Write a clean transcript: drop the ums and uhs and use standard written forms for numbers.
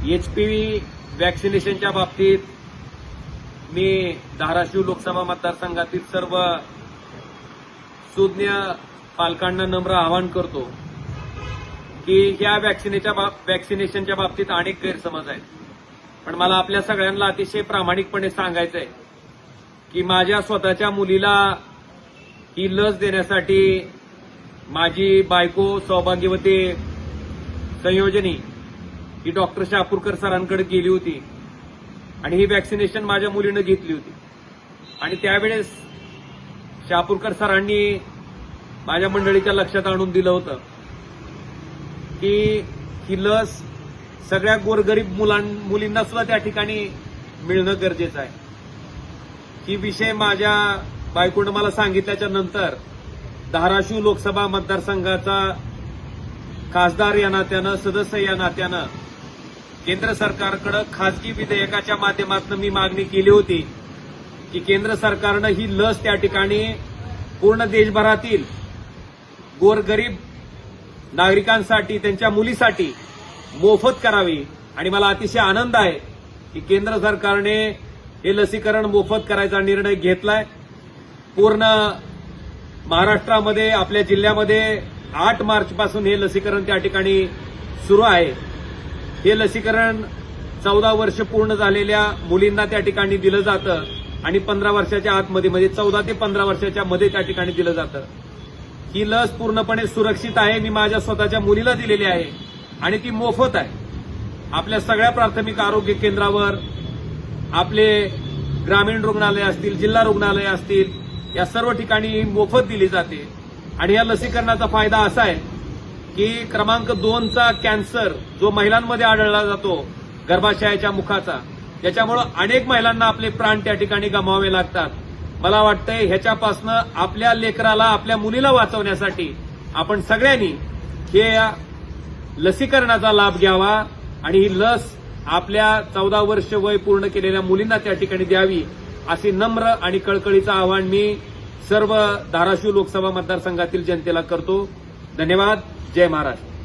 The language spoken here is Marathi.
HPV वॅक्सिनेशनच्या बाबतीत मी धाराशिव लोकसभा मतदारसंघातील सर्व सुज्ञ पालकांना नम्र आवाहन करतो की या वॅक्सिनेशनच्या बाबतीत अनेक गैरसमज आहेत. पण मला आपल्या सगळ्यांना अतिशय प्रामाणिकपणे सांगायचं आहे की माझ्या स्वतःच्या मुलीला ही लस देण्यासाठी माझी बायको सौभाग्यवती संयोजनी ही डॉक्टर शापूरकर सरांकडे गेली होती आणि ही वॅक्सिनेशन माझ्या मुलीनं घेतली होती. आणि त्यावेळेस शापूरकर सरांनी माझ्या मंडळीच्या लक्षात आणून दिलं होतं की ही लस सगळ्या गोरगरीब मुलींना सुद्धा त्या ठिकाणी मिळणं गरजेचं आहे. ही विषय माझ्या बायकोनं मला सांगितल्याच्या नंतर धाराशिव लोकसभा मतदारसंघाचा खासदार या नात्यानं, सदस्य या नात्यानं केंद्र सरकारकडे खासगी विधेयकाच्या माध्यमातून मी मागणी केली होती की केंद्र सरकारनं ही लस त्या ठिकाणी पूर्ण देशभरातील गोरगरीब नागरिकांसाठी, त्यांच्या मुलीसाठी मोफत करावी. आणि मला अतिशय आनंद आहे की केंद्र सरकारने हे लसीकरण मोफत करायचा निर्णय घेतलाय. पूर्ण महाराष्ट्रामध्ये, आपल्या जिल्ह्यामध्ये 8 मार्चपासून हे लसीकरण त्या ठिकाणी सुरू आहे. हे लसीकरण 14 वर्ष पूर्ण झालेल्या मुलींना त्या ठिकाणी दिलं जातं आणि 15 वर्षाच्या आतमध्ये 14 ते 15 वर्षाच्या मध्ये त्या ठिकाणी दिलं जातं. ही लस पूर्णपणे सुरक्षित आहे. मी माझ्या स्वतःच्या मुलीला दिलेली आहे आणि ती मोफत आहे. आपल्या सगळ्या प्राथमिक आरोग्य केंद्रावर, आपले ग्रामीण रुग्णालय असतील, जिल्हा रुग्णालय असतील, या सर्व ठिकाणी मोफत दिली जाते. आणि या लसीकरणाचा फायदा असा आहे की क्रमांक 2चा कॅन्सर जो महिलांमध्ये आढळला जातो, गर्भाशयाच्या मुखाचा, त्याच्यामुळे अनेक महिलांना आपले प्राण त्या ठिकाणी गमवावे लागतात. मला वाटतंय ह्याच्यापासनं आपल्या लेकराला, आपल्या मुलीला वाचवण्यासाठी आपण सगळ्यांनी हे लसीकरणाचा लाभ घ्यावा आणि ही लस आपल्या 14 वर्ष वय पूर्ण केलेल्या मुलींना त्या ठिकाणी द्यावी, असे नम्र आणि कळकळीचं आवाहन मी सर्व धाराशिव लोकसभा मतदारसंघातील जनतेला करतो. धन्यवाद. जय महाराष्ट्र.